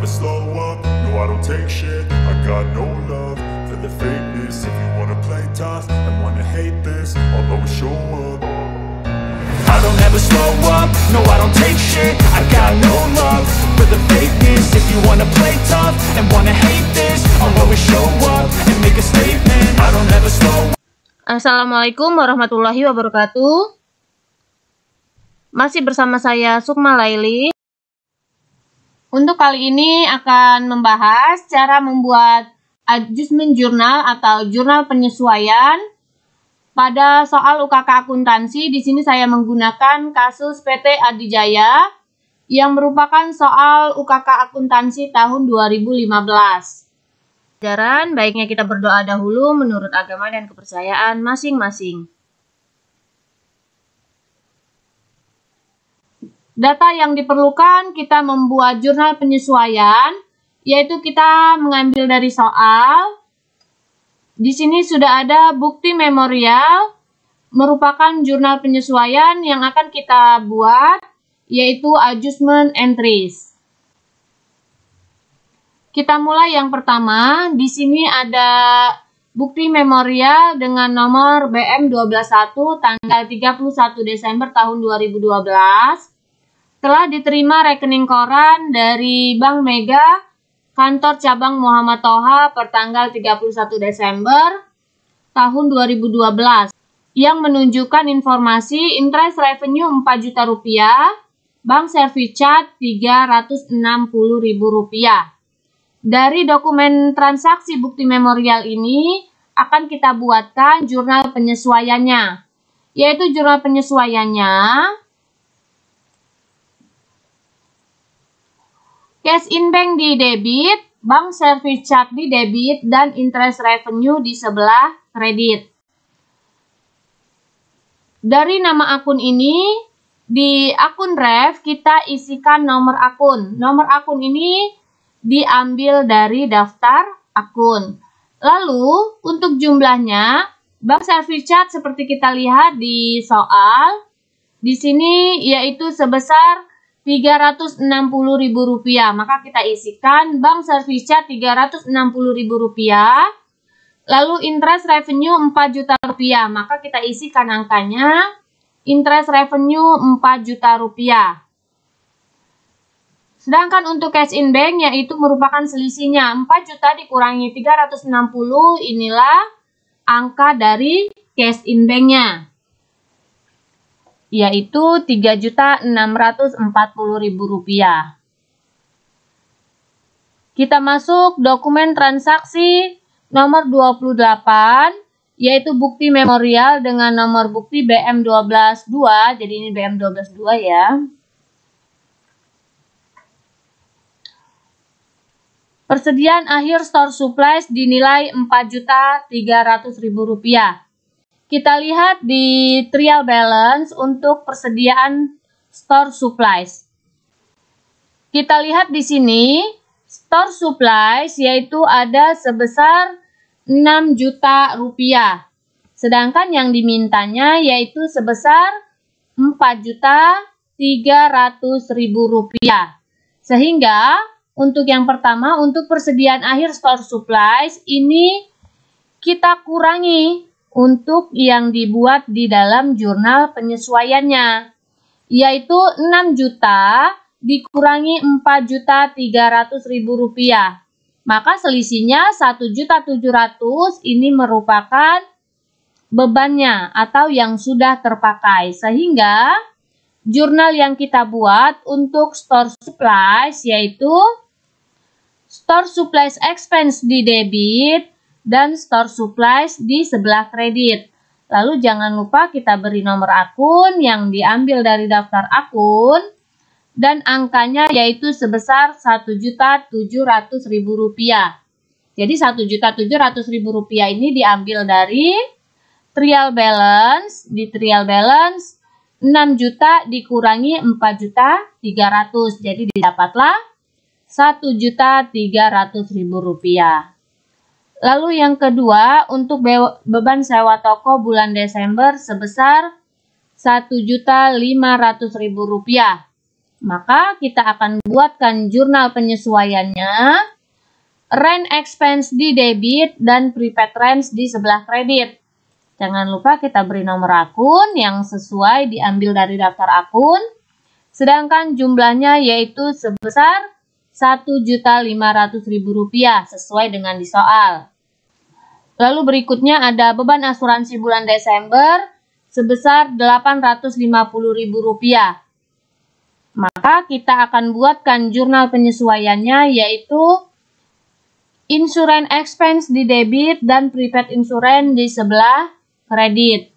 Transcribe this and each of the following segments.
never slow up, no I don't take shit. I got no love for the fakeness. If you wanna play tough and wanna hate this, I'll always show up. I don't ever slow up, no I don't take shit. I got no love for the fakeness. If you wanna play tough and wanna hate this, I'll always show up and make a statement. I don't ever slow up. Assalamualaikum warahmatullahi wabarakatuh. Masih bersama saya Sukma Laili. Untuk kali ini akan membahas cara membuat adjustment jurnal atau jurnal penyesuaian pada soal UKK akuntansi. Di sini saya menggunakan kasus PT Adijaya yang merupakan soal UKK akuntansi tahun 2015. Pelajaran baiknya kita berdoa dahulu menurut agama dan kepercayaan masing-masing. Data yang diperlukan kita membuat jurnal penyesuaian, yaitu kita mengambil dari soal. Di sini sudah ada bukti memorial, merupakan jurnal penyesuaian yang akan kita buat, yaitu adjustment entries. Kita mulai yang pertama. Di sini ada bukti memorial dengan nomor BM121 tanggal 31 Desember tahun 2012. Telah diterima rekening koran dari Bank Mega, kantor cabang Muhammad Toha per tanggal 31 Desember tahun 2012 yang menunjukkan informasi interest revenue 4 juta rupiah, bank service charge Rp360.000. Dari dokumen transaksi bukti memorial ini akan kita buatkan jurnal penyesuaiannya, yaitu jurnal penyesuaiannya cash in bank di debit, bank service charge di debit, dan interest revenue di sebelah kredit. Dari nama akun ini, di akun ref kita isikan nomor akun. Nomor akun ini diambil dari daftar akun. Lalu, untuk jumlahnya, bank service charge seperti kita lihat di soal, di sini yaitu sebesar Rp360.000, maka kita isikan bank service charge Rp360.000, lalu interest revenue 4 juta rupiah, maka kita isikan angkanya interest revenue 4 juta rupiah. Sedangkan untuk cash in bank yaitu merupakan selisihnya 4 juta dikurangi 360, inilah angka dari cash in banknya, yaitu Rp3.640.000. Kita masuk dokumen transaksi nomor 28, yaitu bukti memorial dengan nomor bukti BM122, jadi ini BM122 ya. Persediaan akhir store supplies dinilai Rp4.300.000. Kita lihat di trial balance untuk persediaan store supplies. Kita lihat di sini store supplies yaitu ada sebesar 6 juta rupiah. Sedangkan yang dimintanya yaitu sebesar Rp4.300.000. Sehingga untuk yang pertama, untuk persediaan akhir store supplies ini kita kurangi untuk yang dibuat di dalam jurnal penyesuaiannya, yaitu 6 juta dikurangi Rp4.300.000. Maka selisihnya 1.700.000 ini merupakan bebannya atau yang sudah terpakai. Sehingga jurnal yang kita buat untuk store supplies yaitu store supplies expense di debit dan store supplies di sebelah kredit. Lalu jangan lupa kita beri nomor akun yang diambil dari daftar akun dan angkanya yaitu sebesar Rp1.700.000. Jadi Rp1.700.000 ini diambil dari trial balance. Di trial balance 6 juta dikurangi 4.300.000. Jadi didapatlah Rp1.300.000. Lalu yang kedua, untuk beban sewa toko bulan Desember sebesar Rp1.500.000. Maka kita akan buatkan jurnal penyesuaiannya, rent expense di debit dan prepaid rent di sebelah kredit. Jangan lupa kita beri nomor akun yang sesuai diambil dari daftar akun. Sedangkan jumlahnya yaitu sebesar Rp1.500.000 sesuai dengan di soal. Lalu berikutnya ada beban asuransi bulan Desember sebesar Rp850.000. Maka kita akan buatkan jurnal penyesuaiannya yaitu insurance expense di debit dan prepaid insurance di sebelah kredit.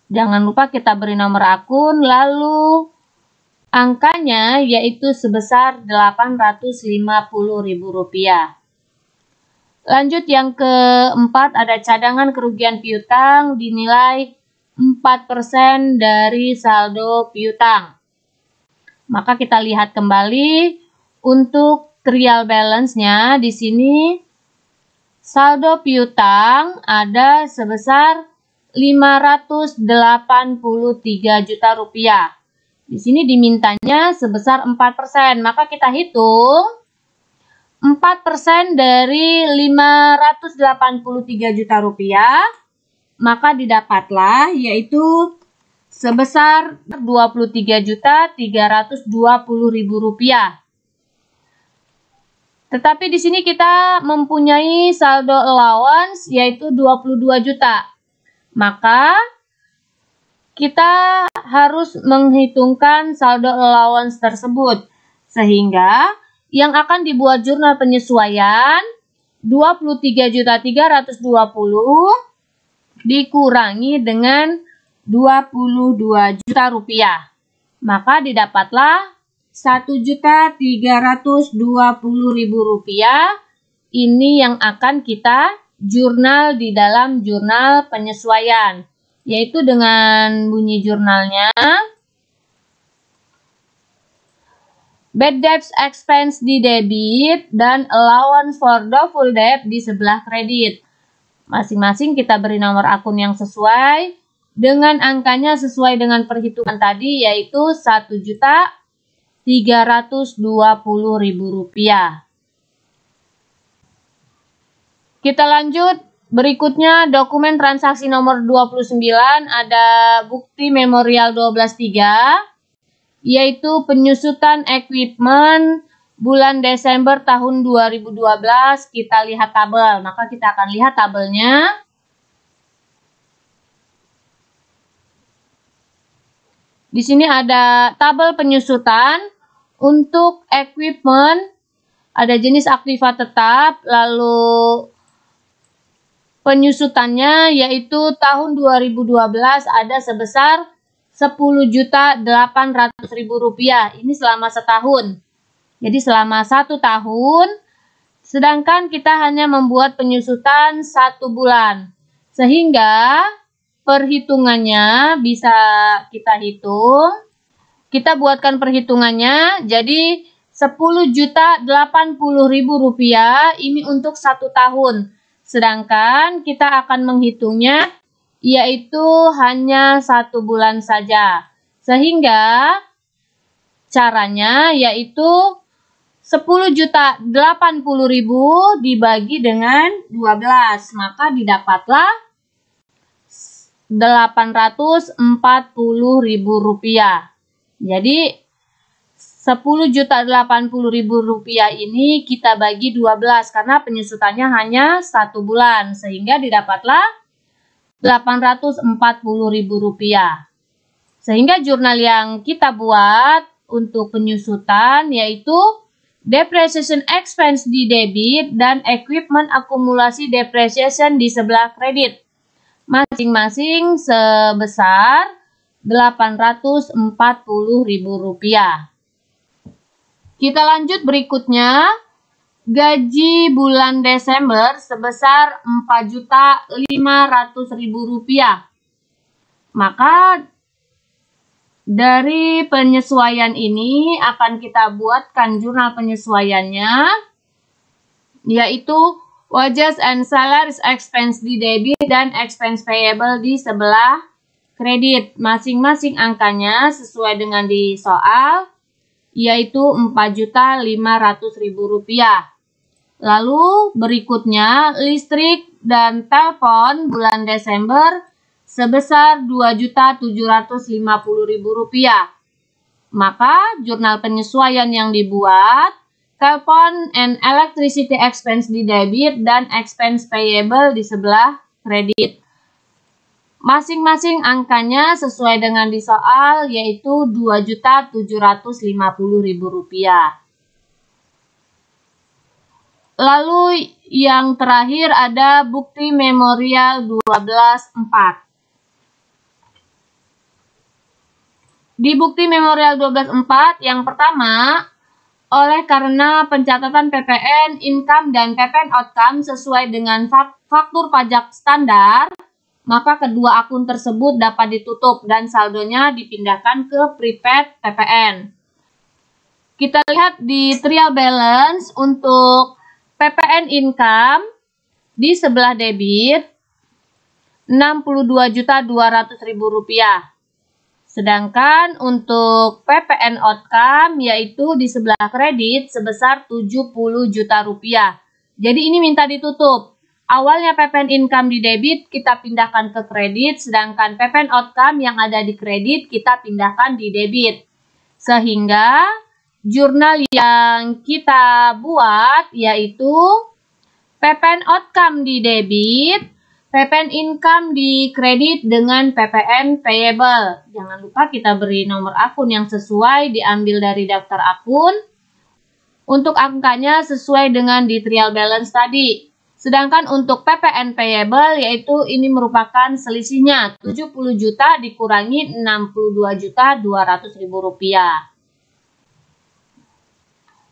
Jangan lupa kita beri nomor akun, lalu angkanya yaitu sebesar Rp850.000. Lanjut yang keempat, ada cadangan kerugian piutang dinilai 4% dari saldo piutang. Maka kita lihat kembali untuk trial balance-nya di sini saldo piutang ada sebesar Rp583 juta. Di sini dimintanya sebesar 4%. Maka kita hitung 4% dari Rp583 juta, maka didapatlah yaitu sebesar Rp23.320.000. Tetapi di sini kita mempunyai saldo allowance yaitu 22 juta. Maka kita harus menghitungkan saldo allowance tersebut. Sehingga yang akan dibuat jurnal penyesuaian 23.320 dikurangi dengan 22 juta rupiah. Maka didapatlah Rp1.320.000. Ini yang akan kita jurnal di dalam jurnal penyesuaian, yaitu dengan bunyi jurnalnya bad debts expense di debit dan allowance for doubtful debt di sebelah kredit. Masing-masing kita beri nomor akun yang sesuai dengan angkanya sesuai dengan perhitungan tadi, yaitu Rp1.320.000. Kita lanjut, berikutnya dokumen transaksi nomor 29, ada bukti memorial 12.3, yaitu penyusutan equipment bulan Desember tahun 2012. Kita lihat tabel, maka kita akan lihat tabelnya. Di sini ada tabel penyusutan untuk equipment, ada jenis aktiva tetap, lalu penyusutannya yaitu tahun 2012 ada sebesar Rp10.800.000. Ini selama setahun. Jadi selama 1 tahun, sedangkan kita hanya membuat penyusutan 1 bulan. Sehingga perhitungannya bisa kita hitung. Kita buatkan perhitungannya, jadi Rp10.080.000 ini untuk 1 tahun. Sedangkan kita akan menghitungnya yaitu hanya 1 bulan saja. Sehingga caranya yaitu Rp10.080.000 dibagi dengan 12. Maka didapatlah Rp840.000. Jadi Rp10.080.000 ini kita bagi 12 karena penyusutannya hanya 1 bulan. Sehingga didapatlah Rp840.000. Sehingga jurnal yang kita buat untuk penyusutan yaitu depreciation expense di debit dan equipment akumulasi depreciation di sebelah kredit. Masing-masing sebesar Rp840.000. Kita lanjut berikutnya. Gaji bulan Desember sebesar Rp4.500.000. Maka dari penyesuaian ini akan kita buatkan jurnal penyesuaiannya, yaitu wages and salaries expense di debit dan expense payable di sebelah kredit. Masing-masing angkanya sesuai dengan di soal, yaitu Rp4.500.000. Lalu berikutnya listrik dan telepon bulan Desember sebesar Rp2.750.000. Maka jurnal penyesuaian yang dibuat, telepon and electricity expense di debit dan expense payable di sebelah kredit. Masing-masing angkanya sesuai dengan di soal, yaitu Rp2.750.000. Lalu yang terakhir ada bukti memorial 12.4. Di bukti memorial 12.4 yang pertama, oleh karena pencatatan PPN income dan PPN outcome sesuai dengan faktur pajak standar, maka kedua akun tersebut dapat ditutup dan saldonya dipindahkan ke prepaid PPN. Kita lihat di trial balance untuk PPN income di sebelah debit Rp62.200.000. Sedangkan untuk PPN outcome yaitu di sebelah kredit sebesar Rp70 juta. Jadi ini minta ditutup. Awalnya PPN income di debit kita pindahkan ke kredit, sedangkan PPN outcome yang ada di kredit kita pindahkan di debit. Sehingga jurnal yang kita buat yaitu PPN outcome di debit, PPN income di kredit dengan PPN payable. Jangan lupa kita beri nomor akun yang sesuai, diambil dari daftar akun. Untuk angkanya sesuai dengan di trial balance tadi. Sedangkan untuk PPN payable yaitu ini merupakan selisihnya 70 juta dikurangi Rp62.200.000.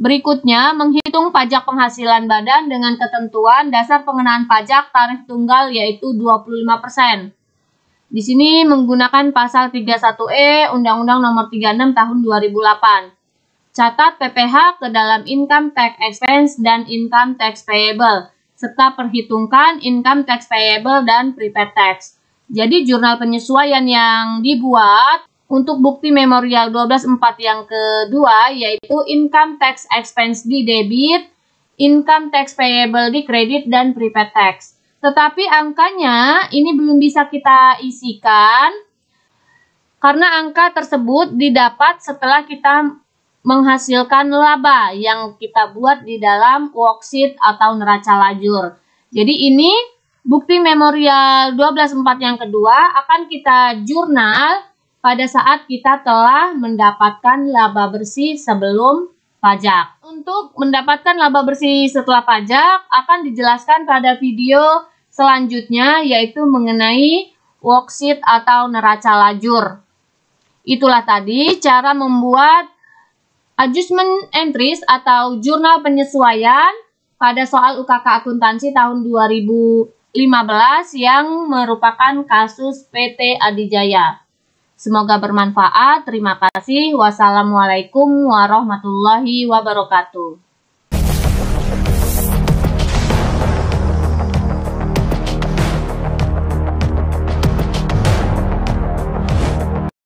Berikutnya, menghitung pajak penghasilan badan dengan ketentuan dasar pengenaan pajak tarif tunggal yaitu 25%. Di sini menggunakan pasal 31E Undang-Undang Nomor 36 Tahun 2008. Catat PPh ke dalam income tax expense dan income tax payable, serta perhitungkan income tax payable dan prepaid tax. Jadi jurnal penyesuaian yang dibuat untuk bukti memorial 12.4 yang kedua yaitu income tax expense di debit, income tax payable di kredit, dan prepaid tax. Tetapi angkanya ini belum bisa kita isikan karena angka tersebut didapat setelah kita menghasilkan laba yang kita buat di dalam worksheet atau neraca lajur. Jadi ini bukti memorial 12.4 yang kedua akan kita jurnal pada saat kita telah mendapatkan laba bersih sebelum pajak. Untuk mendapatkan laba bersih setelah pajak akan dijelaskan pada video selanjutnya yaitu mengenai worksheet atau neraca lajur. Itulah tadi cara membuat adjustment entries atau jurnal penyesuaian pada soal UKK akuntansi tahun 2015 yang merupakan kasus PT Adijaya. Semoga bermanfaat. Terima kasih. Wassalamualaikum warahmatullahi wabarakatuh.